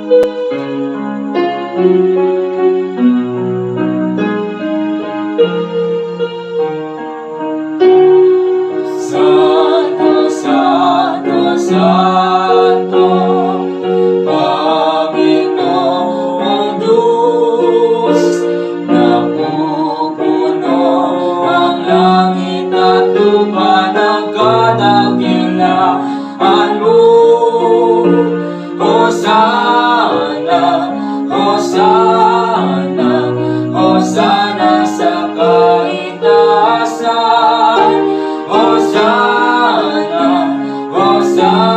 Santo, Santo, Santo, Panginoong Diyos, napupuno ang langit at lupa ng kadakilaan mo. Hosana, Hosana, Hosana sa kaitaasan. Hosana, Hosana.